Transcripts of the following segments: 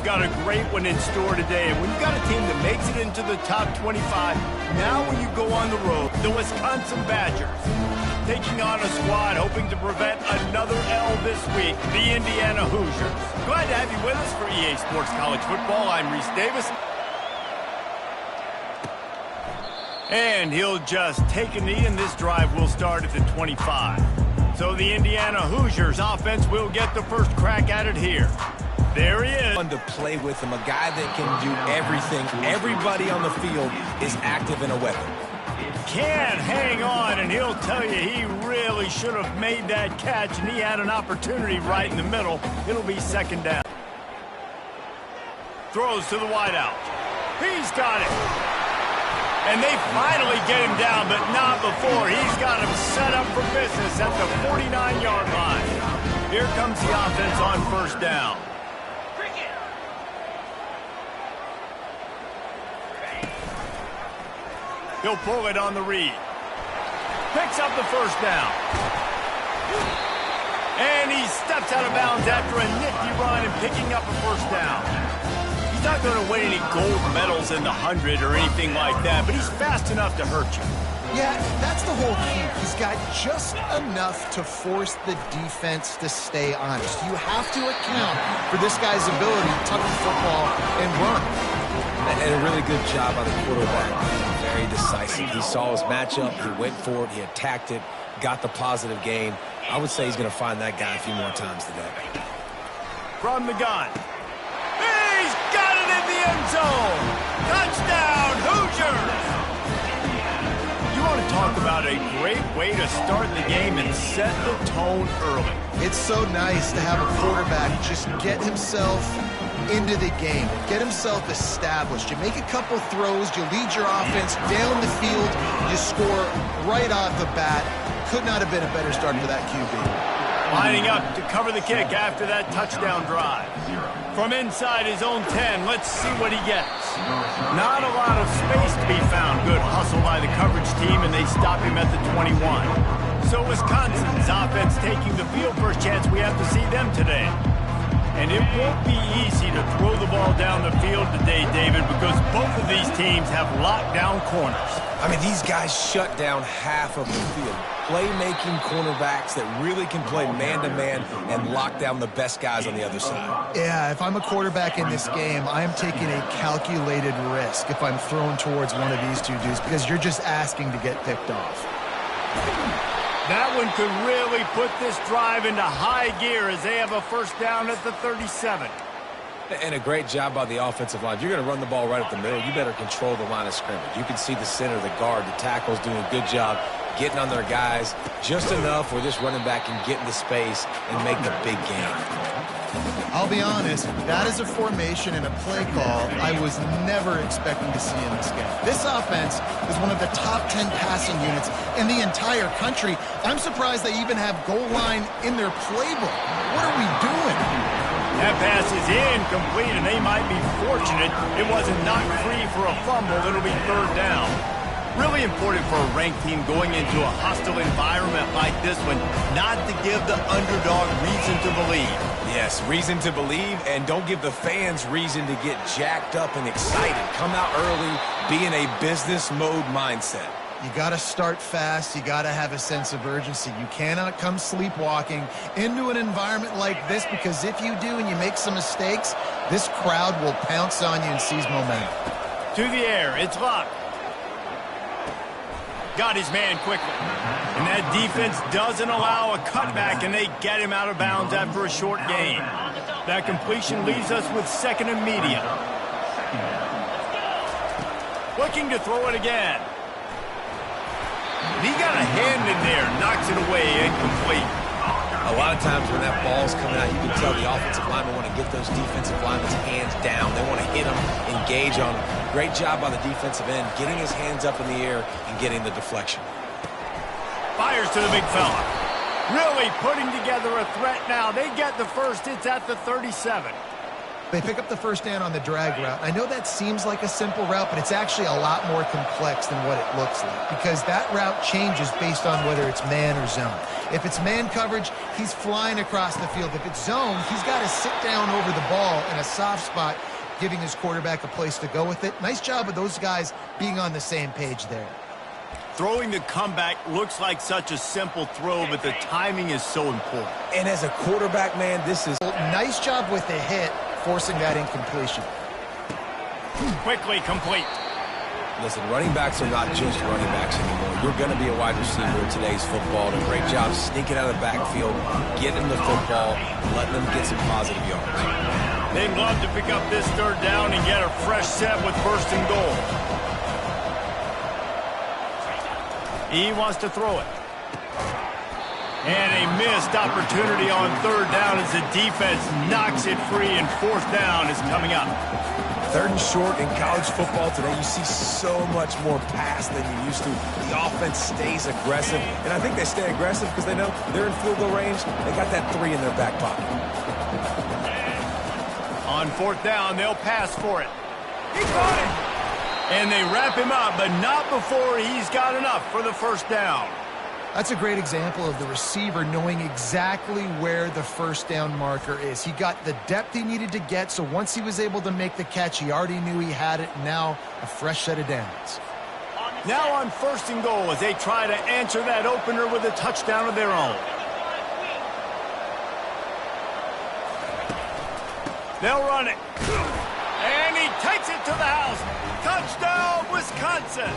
got a great one in store today. And when you got a team that makes it into the top 25, now when you go on the road, the Wisconsin Badgers, taking on a squad hoping to prevent another L this week, the Indiana Hoosiers. Glad to have you with us for EA Sports College Football. I'm Reese Davis. And he'll just take a knee, and this drive will start at the 25. So the Indiana Hoosiers offense will get the first crack at it here. There he is. Fun to play with him, a guy that can do everything. Everybody on the field is active in a weapon. Can't hang on, and he'll tell you he really should have made that catch, and he had an opportunity right in the middle. It'll be second down. Throws to the wideout. He's got it. And they finally get him down, but not before. He's got him set up for business at the 49-yard line. Here comes the offense on first down. He'll pull it on the read. Picks up the first down. And he steps out of bounds after a nifty run and picking up a first down. He's not going to win any gold medals in the 100 or anything like that, but he's fast enough to hurt you. Yeah, that's the whole key. He's got just enough to force the defense to stay honest. You have to account for this guy's ability to tuck the football and run. And a really good job by the quarterback. Very decisive. He saw his matchup. He went for it. He attacked it. Got the positive gain. I would say he's going to find that guy a few more times today. From the gun. He's got it in the end zone. Touchdown, Hoosiers. You want to talk about a great way to start the game and set the tone early. It's so nice to have a quarterback just get himself into the game, get himself established. You make a couple throws, you lead your offense down the field, you score right off the bat. Could not have been a better start for that QB. Lining up to cover the kick after that touchdown drive. From inside his own 10, let's see what he gets. Not a lot of space to be found. Good hustle by the coverage team, and they stop him at the 21. So Wisconsin's offense taking the field. First chance we have to see them today. And it won't be easy to throw the ball down the field today, David, because both of these teams have lockdown corners. I mean, these guys shut down half of the field. Playmaking cornerbacks that really can play man-to-man and lock down the best guys on the other side. Yeah, if I'm a quarterback in this game, I'm taking a calculated risk if I'm thrown towards one of these two dudes because you're just asking to get picked off. That one could really put this drive into high gear as they have a first down at the 37. And a great job by the offensive line. If you're going to run the ball right up the middle, you better control the line of scrimmage. You can see the center, the guard, the tackles doing a good job getting on their guys just enough where this running back can get into space and make the big game. I'll be honest, that is a formation and a play call I was never expecting to see in this game. This offense is one of the top 10 passing units in the entire country. I'm surprised they even have goal line in their playbook. What are we doing? That pass is incomplete, and they might be fortunate it wasn't knocked free for a fumble. It'll be third down. Really important for a ranked team going into a hostile environment like this one, not to give the underdog reason to believe. Yes, reason to believe, and don't give the fans reason to get jacked up and excited. Come out early, be in a business mode mindset. You got to start fast. You got to have a sense of urgency. You cannot come sleepwalking into an environment like this, because if you do and you make some mistakes, this crowd will pounce on you and seize momentum. To the air, it's Luck. Got his man quickly. And that defense doesn't allow a cutback, and they get him out of bounds after a short gain. That completion leaves us with second and medium. Looking to throw it again. He got a hand in there, knocks it away, incomplete. A lot of times when that ball's coming out, you can tell the offensive linemen want to get those defensive linemen's hands down. They want to hit them, engage on them. Great job by the defensive end, getting his hands up in the air and getting the deflection. Fires to the big fella. Really putting together a threat now. They get the first. It's at the 37. They pick up the first down on the drag route. I know that seems like a simple route, but it's actually a lot more complex than what it looks like because that route changes based on whether it's man or zone. If it's man coverage, he's flying across the field. If it's zone, he's got to sit down over the ball in a soft spot, giving his quarterback a place to go with it. Nice job of those guys being on the same page there. Throwing the comeback looks like such a simple throw, but the timing is so important. And as a quarterback, man, this is... Nice job with the hit, forcing that incompletion. Quickly complete. Listen, running backs are not just running backs anymore. You're going to be a wide receiver in today's football. And a great job sneaking out of the backfield, getting the football, letting them get some positive yards. They'd love to pick up this third down and get a fresh set with first and goal. He wants to throw it. And a missed opportunity on third down as the defense knocks it free, and fourth down is coming up. Third and short in college football today, you see so much more pass than you used to. The offense stays aggressive, and I think they stay aggressive because they know they're in field goal range. They got that 3 in their back pocket. On fourth down, they'll pass for it. He caught it! And they wrap him up, but not before he's got enough for the first down. That's a great example of the receiver knowing exactly where the first down marker is. He got the depth he needed to get, so once he was able to make the catch, he already knew he had it. Now a fresh set of downs. Now on first and goal as they try to answer that opener with a touchdown of their own. They'll run it. And he takes it to the house. Touchdown, Wisconsin.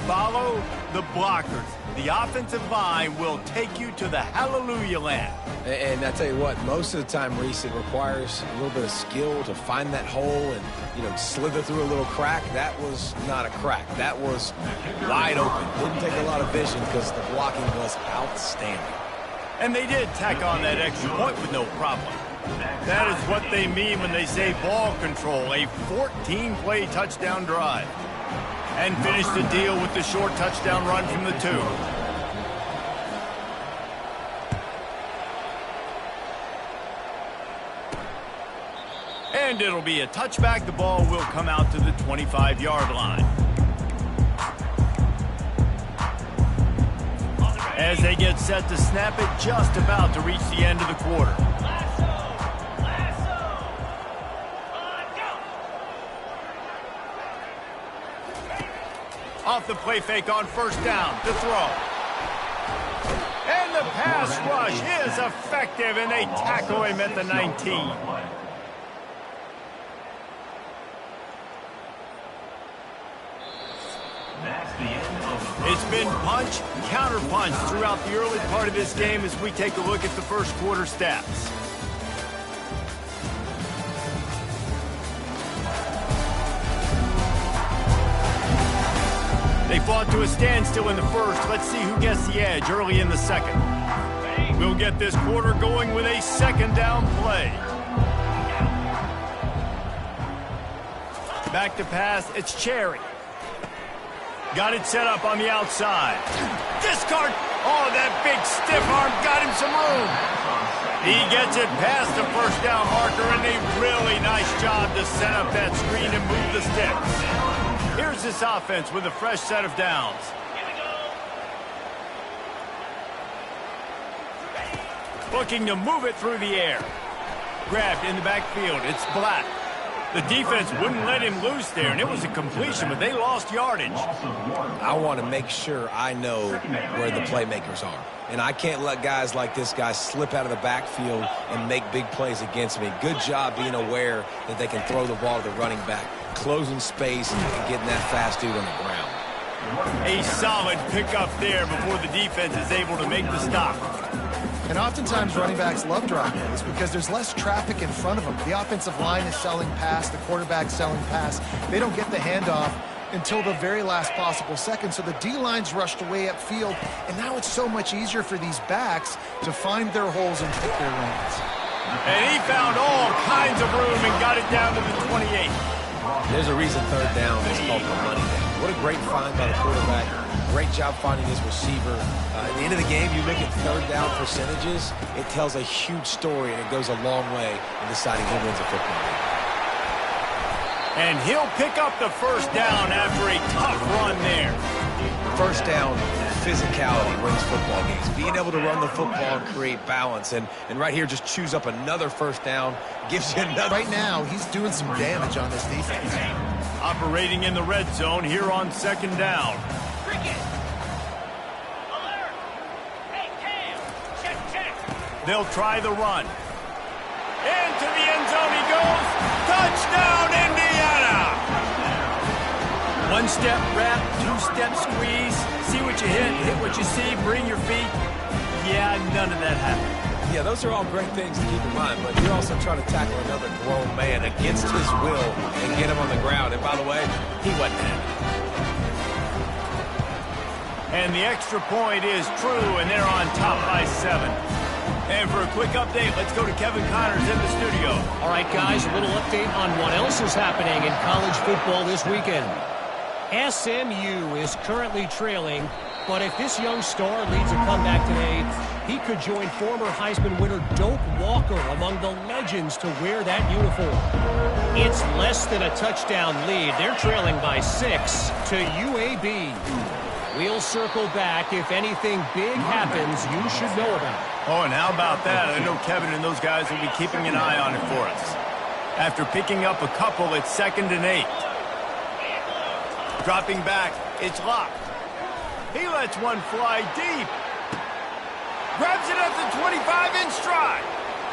Follow the blockers. The offensive line will take you to the hallelujah land. And I tell you what, most of the time, Reese, it requires a little bit of skill to find that hole and, slither through a little crack. That was not a crack. That was wide open. Didn't take a lot of vision because the blocking was outstanding. And they did tack on that extra point with no problem. That is what they mean when they say ball control, a 14-play touchdown drive. And finish the deal with the short touchdown run from the 2. And it'll be a touchback. The ball will come out to the 25-yard line. As they get set to snap it, just about to reach the end of the quarter. Off the play fake on first down to throw. And the pass rush is effective, and they tackle him at the 19. It's been punch, counter punch throughout the early part of this game as we take a look at the first quarter stats. They fought to a standstill in the first. Let's see who gets the edge early in the second. We'll get this quarter going with a second down play. Back to pass, it's Cherry. Got it set up on the outside. Discard. Oh, that big stiff arm got him some room. He gets it past the first down marker, and a really nice job to set up that screen and move the sticks. Here's this offense with a fresh set of downs. Looking to move it through the air. Grabbed in the backfield. It's Black. The defense wouldn't let him loose there, and it was a completion, but they lost yardage. I want to make sure I know where the playmakers are. And I can't let guys like this guy slip out of the backfield and make big plays against me. Good job being aware that they can throw the ball to the running back, closing space and getting that fast dude on the ground. A solid pickup there before the defense is able to make the stop. And oftentimes running backs love drop plays because there's less traffic in front of them. The offensive line is selling pass, the quarterback's selling pass. They don't get the handoff until the very last possible second, so the D-line's rushed away upfield, and now it's so much easier for these backs to find their holes and pick their lanes. And he found all kinds of room and got it down to the 28. There's a reason third down is called the money down. What a great find by the quarterback. Great job finding his receiver. At the end of the game, you look at third down percentages, it tells a huge story, and it goes a long way in deciding who wins a football game. And he'll pick up the first down after a tough run there. First down, physicality wins football games. Being able to run the football and create balance. And right here, just choose up another first down. Gives you another. Right now, he's doing some damage on this defense. Operating in the red zone here on second down. They'll try the run. Into the end zone he goes. Touchdown, Indiana! One-step wrap, two-step squeeze. See what you hit what you see, bring your feet. Yeah, none of that happened. Yeah, those are all great things to keep in mind, but you're also trying to tackle another grown man against his will and get him on the ground. And by the way, he wasn't having it. And the extra point is true, and they're on top by 7. And for a quick update, let's go to Kevin Connors in the studio. All right, guys, a little update on what else is happening in college football this weekend. SMU is currently trailing, but if this young star leads a comeback today, he could join former Heisman winner Doak Walker among the legends to wear that uniform. It's less than a touchdown lead. They're trailing by 6 to UAB. We'll circle back. If anything big happens, you should know about it. Oh, and how about that? I know Kevin and those guys will be keeping an eye on it for us. After picking up a couple, it's 2nd and 8. Dropping back, it's locked. He lets one fly deep. Grabs it at the 25 in stride.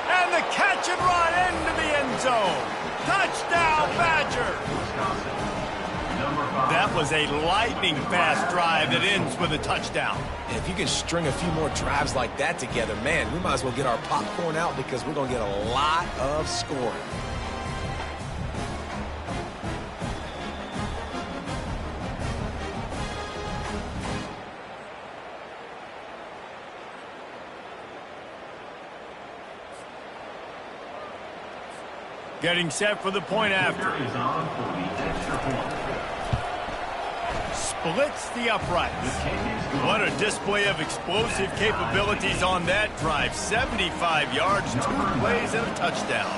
And the catch and run into the end zone. Touchdown, Badger! That was a lightning-fast drive that ends with a touchdown. And if you can string a few more drives like that together, man, we might as well get our popcorn out because we're going to get a lot of scoring. Getting set for the point after. Splits the uprights. What a display of explosive capabilities on that drive. 75 yards, 2 plays, and a touchdown.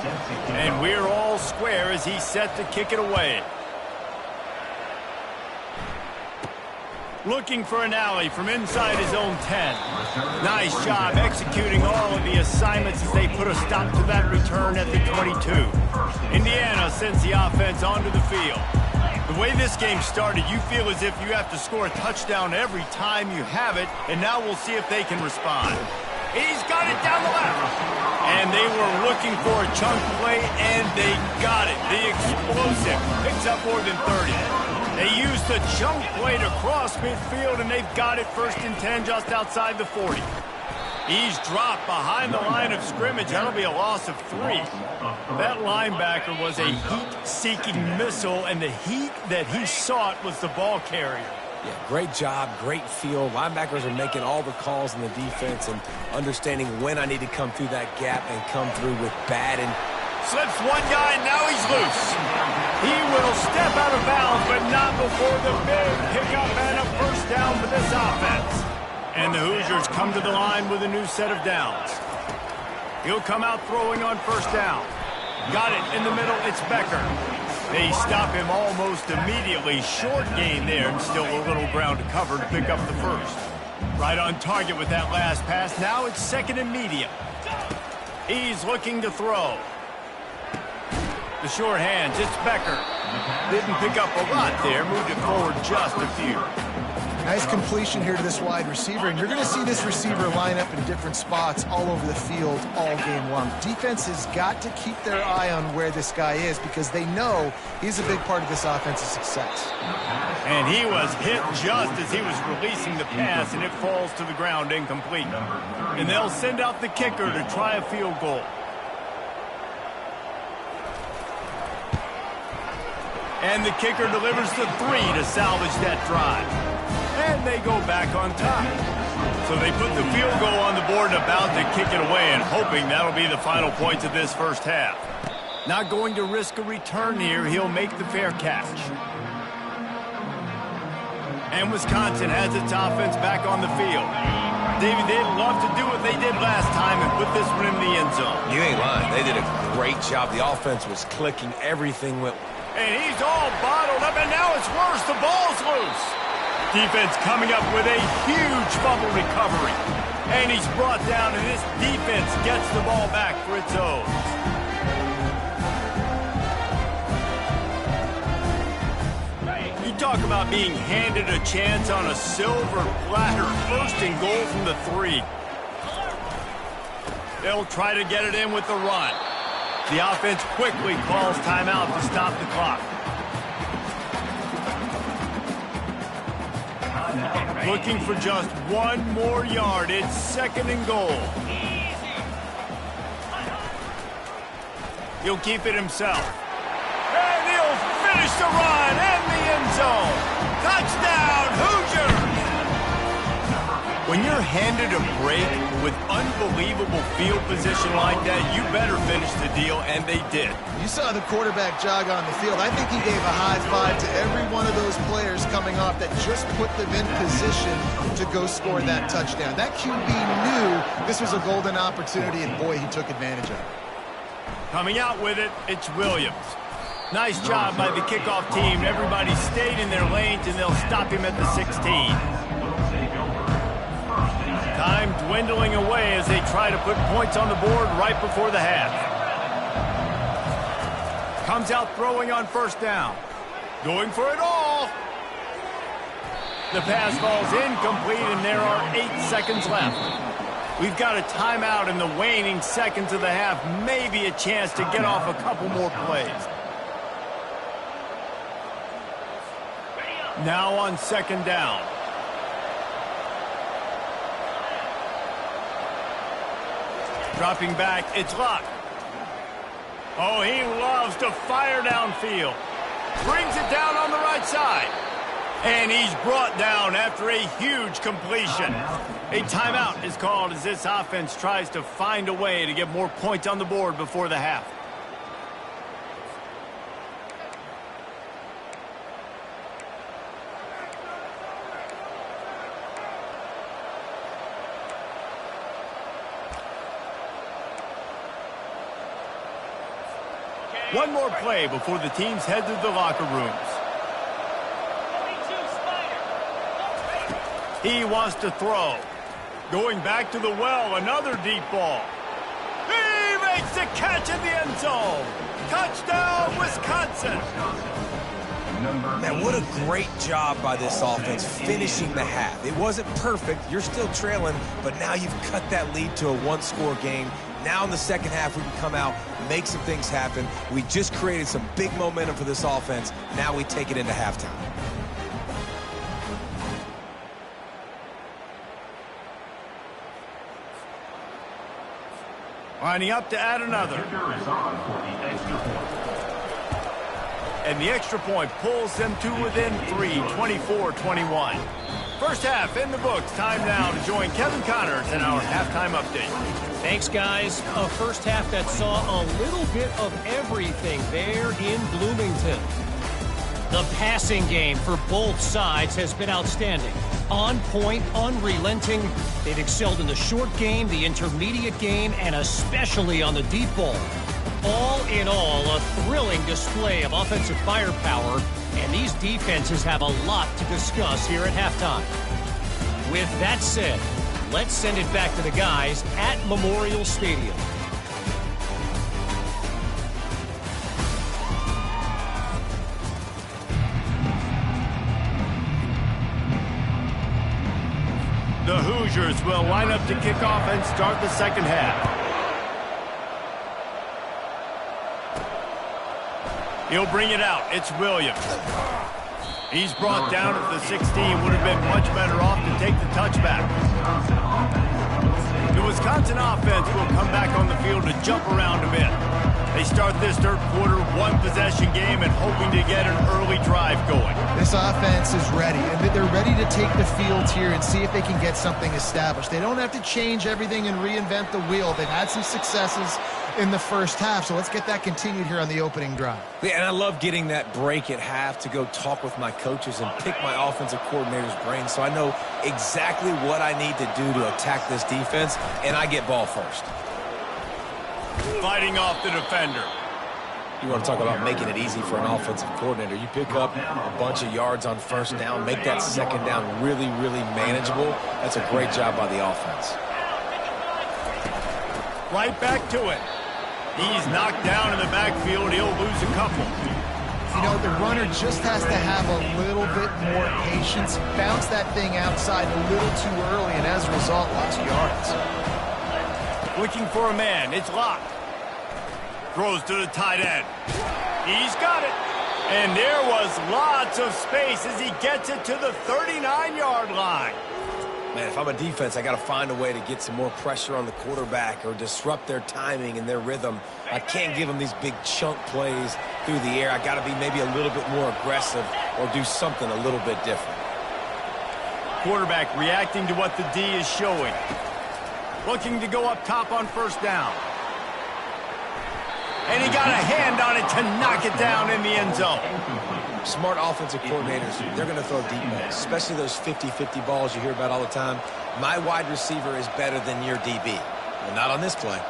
And we're all square as he's set to kick it away. Looking for an alley from inside his own 10. Nice job executing all of the assignments as they put a stop to that return at the 22. Indiana sends the offense onto the field. The way this game started, you feel as if you have to score a touchdown every time you have it, and now we'll see if they can respond. He's got it down the left. And they were looking for a chunk play, and they got it. The explosive picks up more than 30. They used the chunk play to cross midfield, and they've got it 1st and 10 just outside the 40. He's dropped behind the line of scrimmage. That'll be a loss of 3. That linebacker was a heat-seeking missile, and the heat that he sought was the ball carrier. Yeah, great job, great feel. Linebackers are making all the calls in the defense and understanding when I need to come through that gap and come through with bad and slips one guy, and now he's loose. He will step out of bounds, but not before the big pickup and a first down for this offense. And the Hoosiers come to the line with a new set of downs. He'll come out throwing on first down. Got it in the middle, it's Becker. They stop him almost immediately. Short gain there, and still a little ground to cover to pick up the first. Right on target with that last pass. Now it's 2nd and medium. He's looking to throw. The short hands, it's Becker. Didn't pick up a lot there, moved it forward just a few. Nice completion here to this wide receiver, and you're going to see this receiver line up in different spots all over the field all game long. Defense has got to keep their eye on where this guy is because they know he's a big part of this offense's success. And he was hit just as he was releasing the pass, and it falls to the ground incomplete. And they'll send out the kicker to try a field goal. And the kicker delivers the 3 to salvage that drive. And they go back on top. So they put the field goal on the board and about to kick it away, and hoping that'll be the final points of this first half. Not going to risk a return here. He'll make the fair catch. And Wisconsin has its offense back on the field. Davey, they'd love to do what they did last time and put this one in the end zone. You ain't lying. They did a great job. The offense was clicking. Everything went. And he's all bottled up, and now it's worse. The ball's loose. Defense coming up with a huge fumble recovery. And he's brought down, and this defense gets the ball back for its own. You talk about being handed a chance on a silver platter. 1st and goal from the 3. They'll try to get it in with the run. The offense quickly calls timeout to stop the clock. Looking for just 1 more yard. It's 2nd and goal. He'll keep it himself. And he'll finish the run in the end zone. Touchdown, Hoosiers! When you're handed a break with unbelievable field position like that, you better finish the deal, and they did. You saw the quarterback jog on the field. I think he gave a high five to every one of those players coming off that just put them in position to go score that touchdown. That QB knew this was a golden opportunity, and boy, he took advantage of it. Coming out with it, it's Williams. Nice job by the kickoff team. Everybody stayed in their lanes, and they'll stop him at the 16. Time dwindling away as they try to put points on the board right before the half. Comes out throwing on 1st down. Going for it all. The pass falls incomplete, and there are 8 seconds left. We've got a timeout in the waning seconds of the half. Maybe a chance to get off a couple more plays. Now on 2nd down. Dropping back, it's Luck. Oh, he loves to fire downfield. Brings it down on the right side. And he's brought down after a huge completion. A timeout is called as this offense tries to find a way to get more points on the board before the half. One more play before the teams head to the locker rooms. He wants to throw. Going back to the well, another deep ball. He makes the catch in the end zone. Touchdown, Wisconsin. Man, what a great job by this offense finishing the half. It wasn't perfect. You're still trailing, but now you've cut that lead to a 1-score game. Now in the second half, we can come out, make some things happen. We just created some big momentum for this offense. Now we take it into halftime. Lining up to add another. And the extra point pulls them to within 3, 24-21. First half in the books. Time now to join Kevin Connors in our halftime update. Thanks, guys. A first half that saw a little bit of everything there in Bloomington. The passing game for both sides has been outstanding. On point, unrelenting. They've excelled in the short game, the intermediate game, and especially on the deep ball. All in all, a thrilling display of offensive firepower, and these defenses have a lot to discuss here at halftime. With that said, let's send it back to the guys at Memorial Stadium. The Hoosiers will line up to kick off and start the second half. He'll bring it out. It's Williams. He's brought down at the 16. Would have been much better off to take the touchback. The Wisconsin offense will come back on the field to jump around a bit. They start this third quarter one-possession game and hoping to get an early drive going. This offense is ready, and they're ready to take the field here and see if they can get something established. They don't have to change everything and reinvent the wheel. They've had some successes in the first half, so let's get that continued here on the opening drive. Yeah, and I love getting that break at half to go talk with my coaches and pick my offensive coordinator's brain so I know exactly what I need to do to attack this defense, and I get ball first. Fighting off the defender. You want to talk about making it easy for an offensive coordinator. You pick up a bunch of yards on first down, make that second down really, really manageable. That's a great job by the offense. Right back to it. He's knocked down in the backfield. He'll lose a couple. You know, the runner just has to have a little bit more patience, bounce that thing outside a little too early, and as a result, lost yards. Looking for a man. It's locked. Throws to the tight end. He's got it. And there was lots of space as he gets it to the 39-yard line. Man, if I'm a defense, I got to find a way to get some more pressure on the quarterback or disrupt their timing and their rhythm. I can't give them these big chunk plays through the air. I got to be maybe a little bit more aggressive or do something a little bit different. Quarterback reacting to what the D is showing. Looking to go up top on first down. And he got a hand on it to knock it down in the end zone. Smart offensive coordinators, they're going to throw deep balls, especially those 50-50 balls you hear about all the time. My wide receiver is better than your DB. Well, not on this play.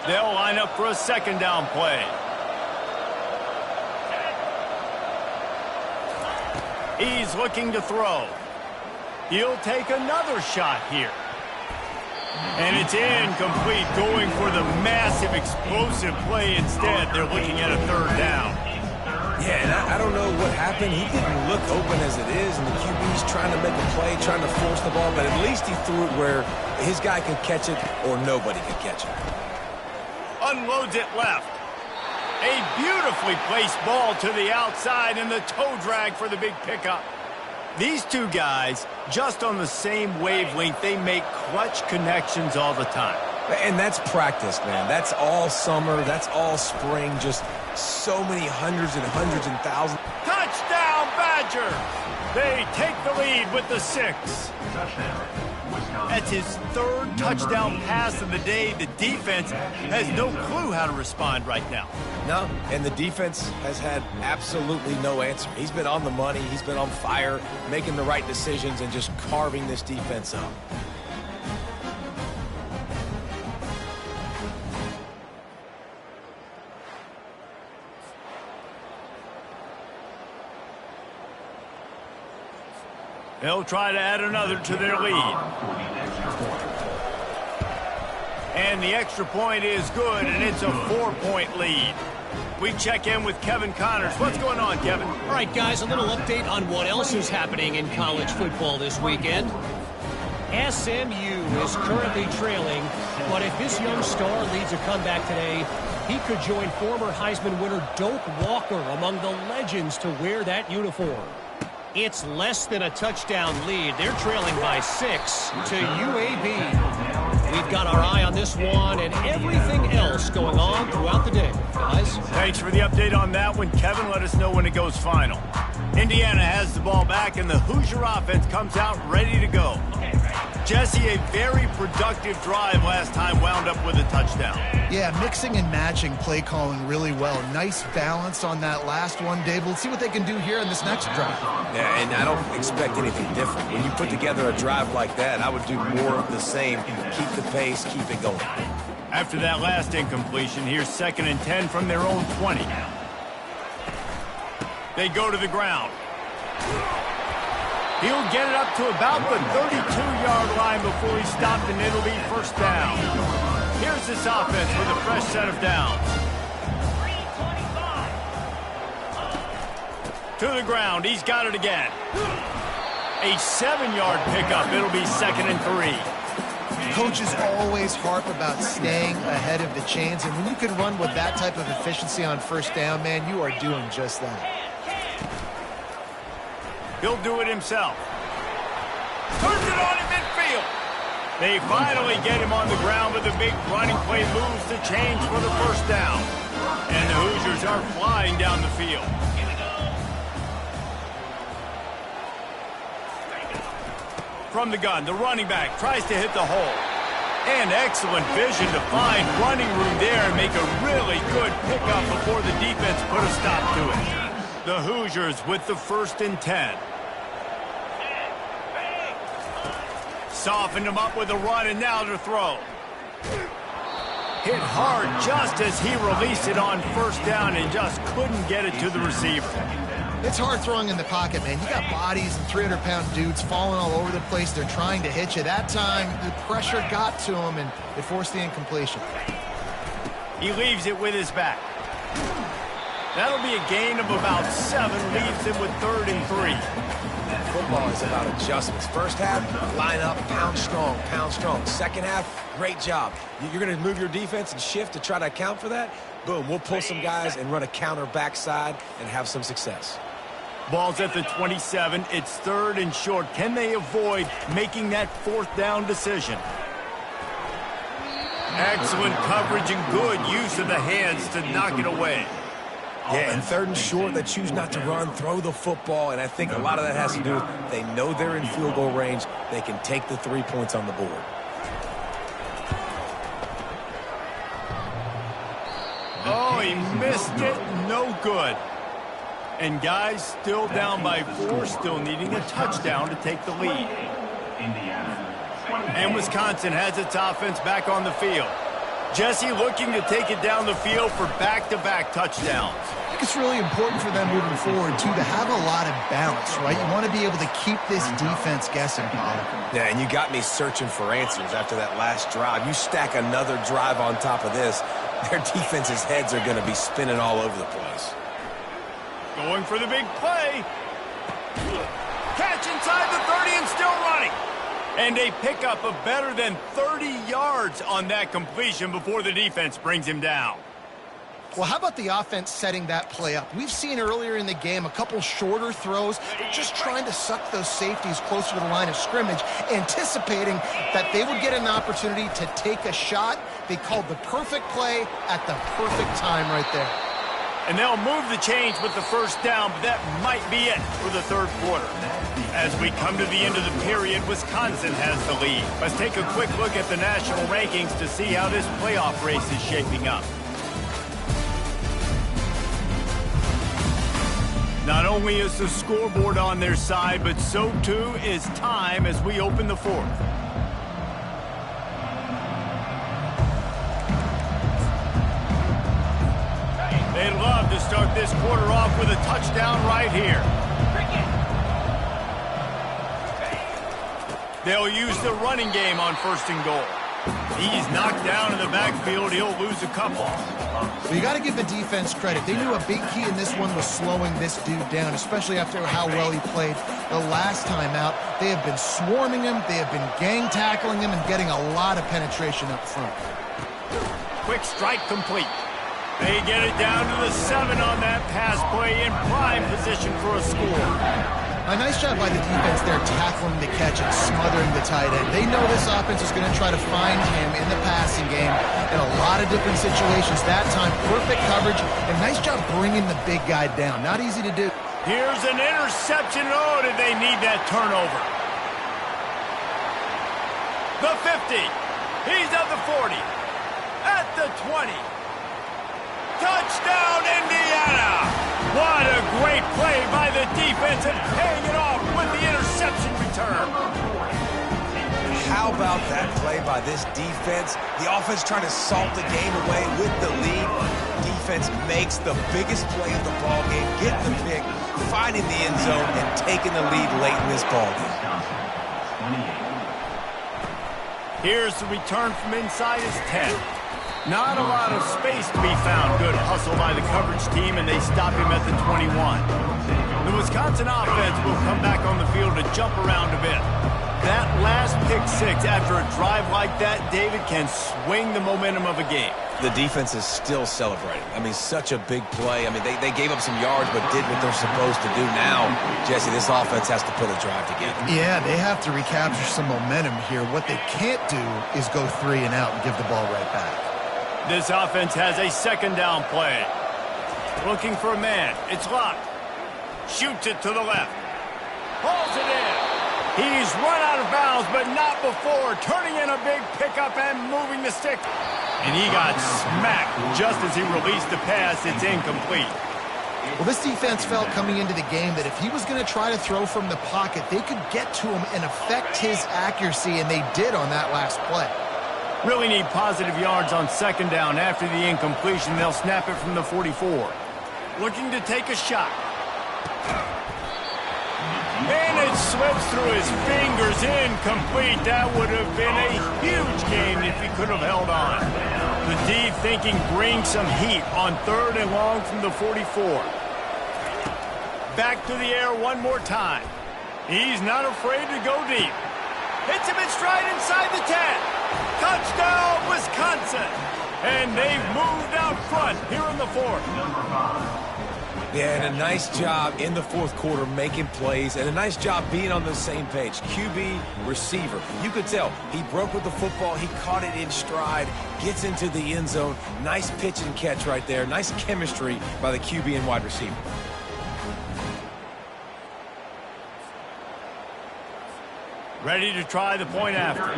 They'll line up for a second down play. He's looking to throw. He'll take another shot here. And it's incomplete, going for the massive explosive play instead. They're looking at a third down. Yeah, and I don't know what happened. He didn't look open as it is, and the QB's trying to make a play, trying to force the ball, but at least he threw it where his guy could catch it or nobody could catch it. Unloads it left. A beautifully placed ball to the outside, and the toe drag for the big pickup. These two guys, just on the same wavelength, they make clutch connections all the time. And that's practice, man. That's all summer. That's all spring. Just so many hundreds and thousands. Touchdown, Badgers! They take the lead with the 6. That's his third touchdown pass of the day. The defense has no clue how to respond right now. No, and the defense has had absolutely no answer. He's been on the money. He's been on fire, making the right decisions and just carving this defense up. They'll try to add another to their lead. And the extra point is good, and it's a 4-point lead. We check in with Kevin Connors. What's going on, Kevin? All right, guys, a little update on what else is happening in college football this weekend. SMU is currently trailing, but if this young star leads a comeback today, he could join former Heisman winner Doak Walker among the legends to wear that uniform. It's less than a touchdown lead. They're trailing by 6 to UAB. We've got our eye on this one and everything else going on throughout the day, guys. Thanks for the update on that one, Kevin. Let us know when it goes final. Indiana has the ball back, and the Hoosier offense comes out ready to go. Jesse, a very productive drive last time, wound up with a touchdown. Yeah, mixing and matching play calling really well. Nice balance on that last one, Dave. We'll see what they can do here in this next drive. Yeah, and I don't expect anything different. When you put together a drive like that, I would do more of the same. Keep the pace, keep it going. After that last incompletion, here's 2nd and 10 from their own 20. They go to the ground. He'll get it up to about the 32-yard line before he's stopped, and it'll be first down. Here's this offense with a fresh set of downs. To the ground. He's got it again. A 7-yard pickup. It'll be 2nd and 3. Coaches always harp about staying ahead of the chains, and when you can run with that type of efficiency on first down, man, you are doing just that. He'll do it himself. Turns it on in midfield. They finally get him on the ground with a big running play moves to change for the first down. And the Hoosiers are flying down the field. From the gun, the running back tries to hit the hole. And excellent vision to find running room there and make a really good pickup before the defense put a stop to it. The Hoosiers with the 1st and 10. Softened him up with a run, and now to throw. Hit hard just as he released it on 1st down and just couldn't get it to the receiver. It's hard throwing in the pocket, man. You got bodies and 300-pound dudes falling all over the place. They're trying to hit you. That time, the pressure got to him, and it forced the incompletion. He leaves it with his back. That'll be a gain of about 7, leaves him with 3rd and 3. Football is about adjustments. First half, line up, pound strong, pound strong. Second half, great job. You're going to move your defense and shift to try to account for that. Boom, we'll pull some guys and run a counter backside and have some success. Ball's at the 27. It's 3rd and short. Can they avoid making that 4th down decision? Excellent coverage and good use of the hands to knock it away. Yeah, and 3rd and short, they choose not to run, throw the football, and I think a lot of that has to do with they know they're in field goal range. They can take the 3 points on the board. Oh, he missed it. No good. And guys still down by 4, still needing a touchdown to take the lead. And Wisconsin has its offense back on the field. Jesse looking to take it down the field for back-to-back touchdowns. I think it's really important for them moving forward, too, to have a lot of balance, right? You want to be able to keep this defense guessing, Pollard. Yeah, and you got me searching for answers after that last drive. You stack another drive on top of this, their defense's heads are going to be spinning all over the place. Going for the big play. Catch inside the 30 and still running. And a pickup of better than 30 yards on that completion before the defense brings him down. Well, how about the offense setting that play up? We've seen earlier in the game a couple shorter throws, just trying to suck those safeties closer to the line of scrimmage, anticipating that they would get an opportunity to take a shot. They called the perfect play at the perfect time right there. And they'll move the chains with the 1st down, but that might be it for the 3rd quarter. As we come to the end of the period, Wisconsin has the lead. Let's take a quick look at the national rankings to see how this playoff race is shaping up. Not only is the scoreboard on their side, but so too is time as we open the 4th. They'd love to start this quarter off with a touchdown right here. They'll use the running game on 1st and goal. He's knocked down in the backfield. He'll lose a couple. Well, you got to give the defense credit. They knew a big key in this one was slowing this dude down, especially after how well he played the last time out. They have been swarming him. They have been gang tackling him and getting a lot of penetration up front. Quick strike complete. They get it down to the 7 on that pass play in prime position for a score. A nice job by the defense there tackling the catch and smothering the tight end. They know this offense is going to try to find him in the passing game in a lot of different situations. That time, perfect coverage and nice job bringing the big guy down. Not easy to do. Here's an interception. Oh, did they need that turnover? The 50. He's at the 40. At the 20. Touchdown, Indiana! What a great play by the defense and paying it off with the interception return. How about that play by this defense? The offense trying to salt the game away with the lead. Defense makes the biggest play of the ball game, getting the pick, finding the end zone, and taking the lead late in this ball game. Here's the return from inside his 10. Not a lot of space to be found. Good hustle by the coverage team, and they stop him at the 21. The Wisconsin offense will come back on the field to jump around a bit. That last pick six after a drive like that, David, can swing the momentum of a game. The defense is still celebrating. I mean, such a big play. I mean, they gave up some yards but did what they're supposed to do. Now, Jesse, this offense has to put a drive together. Yeah, they have to recapture some momentum here. What they can't do is go 3 and out and give the ball right back. This offense has a second down play. Looking for a man. It's locked. Shoots it to the left. Hauls it in. He's run out of bounds, but not before turning in a big pickup and moving the stick. And he got smacked just as he released the pass. It's incomplete. Well, this defense felt coming into the game that if he was going to try to throw from the pocket, they could get to him and affect his accuracy, and they did on that last play. Really need positive yards on second down. After the incompletion, they'll snap it from the 44. Looking to take a shot. And it slips through his fingers, incomplete. That would have been a huge game if he could have held on. The D thinking bring some heat on 3rd and long from the 44. Back to the air one more time. He's not afraid to go deep. Hits him in stride inside the 10. Touchdown, Wisconsin. And they've moved out front here in the 4th. Yeah, and a nice job in the 4th quarter making plays, and a nice job being on the same page. QB, receiver. You could tell he broke with the football. He caught it in stride, gets into the end zone. Nice pitch and catch right there. Nice chemistry by the QB and wide receiver. Ready to try the point after.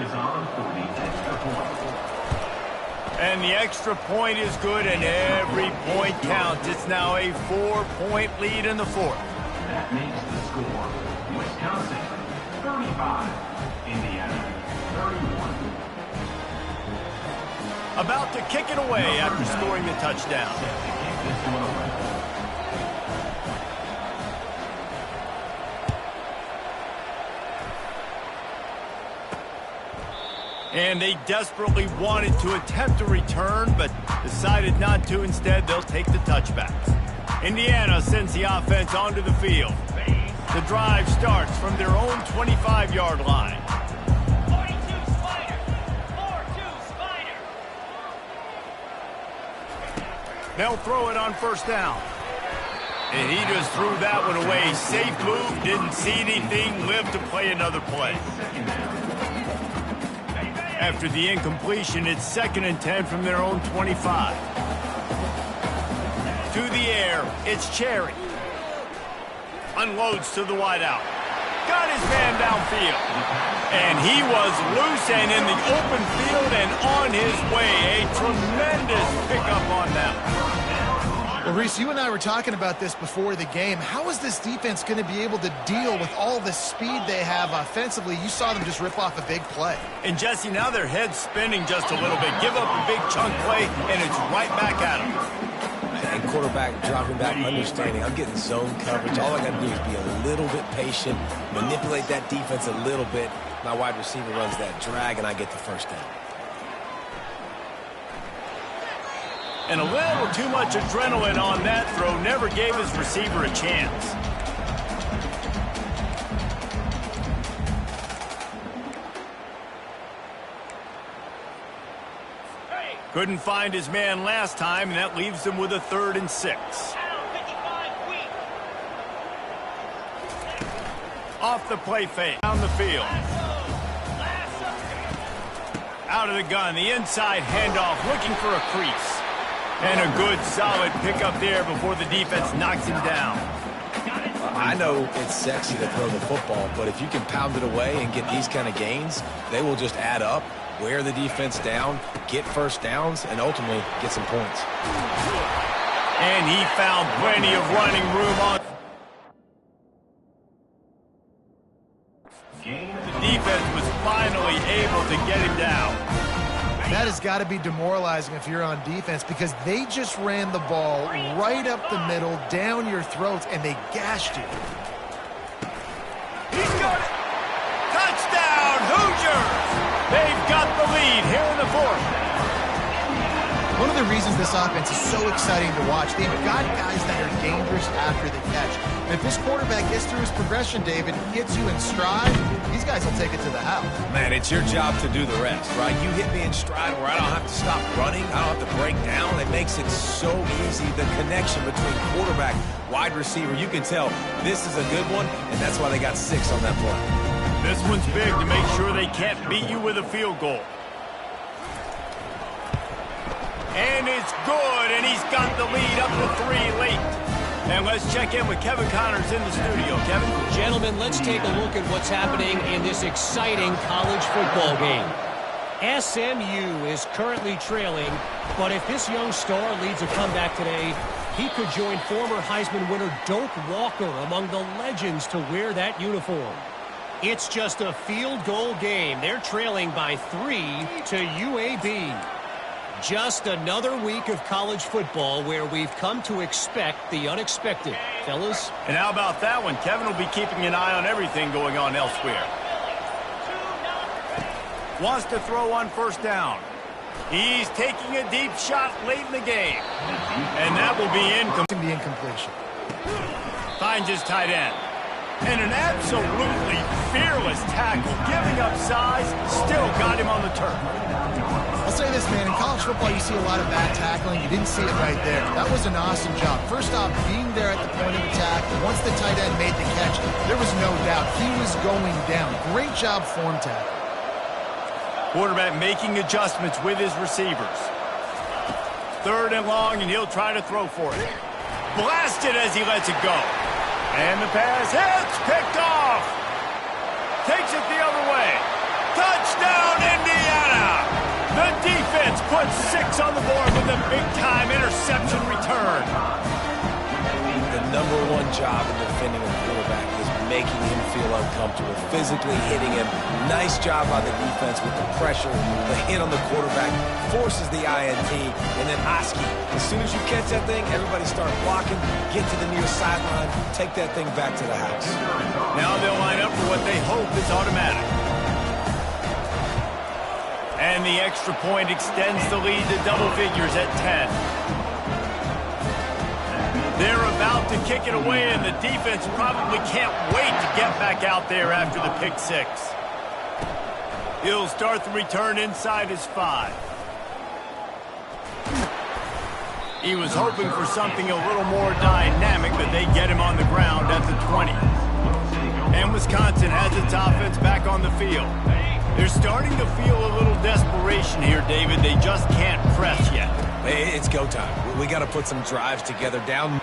And the extra point is good, and every point counts. It's now a 4-point lead in the 4th. That makes the score Wisconsin 35, Indiana 31. About to kick it away after scoring the touchdown. And they desperately wanted to attempt a return, but decided not to. Instead, they'll take the touchbacks. Indiana sends the offense onto the field. The drive starts from their own 25-yard line. 42 Spider. 4-2 Spider. They'll throw it on 1st down. And he just threw that one away. Safe move, didn't see anything, lived to play another play. After the incompletion, it's 2nd and 10 from their own 25. To the air, it's Cherry. Unloads to the wideout. Got his man downfield. And he was loose and in the open field and on his way. A tremendous pickup on that one. Well, Reese, you and I were talking about this before the game. How is this defense going to be able to deal with all the speed they have offensively? You saw them just rip off a big play. And, Jesse, now their head's spinning just a little bit. Give up a big chunk play, and it's right back at them. And quarterback dropping back, understanding I'm getting zone coverage. All I got to do is be a little bit patient, manipulate that defense a little bit. My wide receiver runs that drag, and I get the 1st down. And a little too much adrenaline on that throw. Never gave his receiver a chance. Couldn't find his man last time, and that leaves him with a 3rd and 6. Off the play fake. Down the field. Out of the gun. The inside handoff. Looking for a crease. And a good, solid pickup there before the defense knocks him down. I know it's sexy to throw the football, but if you can pound it away and get these kind of gains, they will just add up, wear the defense down, get 1st downs, and ultimately get some points. And he found plenty of running room on. The defense was finally able to get him down. That has got to be demoralizing if you're on defense because they just ran the ball right up the middle, down your throats, and they gashed you. He's got it. Touchdown, Hoosiers! They've got the lead here in the 4th. One of the reasons this offense is so exciting to watch, they've got guys that are dangerous after the catch. And if this quarterback gets through his progression, David, gets you in stride, these guys will take it to the house. Man, it's your job to do the rest, right? You hit me in stride where I don't have to stop running. I don't have to break down. It makes it so easy. The connection between quarterback, wide receiver, you can tell this is a good one, and that's why they got 6 on that play. This one's big to make sure they can't beat you with a field goal. And it's good, and he's got the lead up to 3 late. And let's check in with Kevin Connors in the studio. Kevin? Gentlemen, let's take a look at what's happening in this exciting college football game. SMU is currently trailing, but if this young star leads a comeback today, he could join former Heisman winner Doak Walker among the legends to wear that uniform. It's just a field goal game. They're trailing by 3 to UAB. Just another week of college football where we've come to expect the unexpected. Fellas? And how about that one? Kevin will be keeping an eye on everything going on elsewhere. Wants to throw on first down. He's taking a deep shot late in the game. And that will be incompletion. Finds his tight end. And an absolutely fearless tackle. Giving up size, still got him on the turf. I'll say this, man, in college football you see a lot of bad tackling. You didn't see it right there. That was an awesome job. First off, being there at the point of attack. Once the tight end made the catch, there was no doubt he was going down. Great job form tackle. Quarterback making adjustments with his receivers. 3rd and long, and he'll try to throw for it. Blasted as he lets it go. And the pass hits, picked off. Takes it the other way. Touchdown, Indiana! The defense puts 6 on the board with a big-time interception return. The #1 job in defending a quarterback is making him feel uncomfortable, physically hitting him. Nice job by the defense with the pressure. The hit on the quarterback forces the INT. And then Oski, as soon as you catch that thing, everybody start blocking, get to the near sideline, take that thing back to the house. Now they'll line up for what they hope is automatic. And the extra point extends the lead to double figures at 10. They're about to kick it away, and the defense probably can't wait to get back out there after the pick 6. He'll start the return inside his 5. He was hoping for something a little more dynamic, but they get him on the ground at the 20. And Wisconsin has its offense back on the field. They're starting to feel a little desperation here, David. They just can't press yet. It's go time. We got to put some drives together down.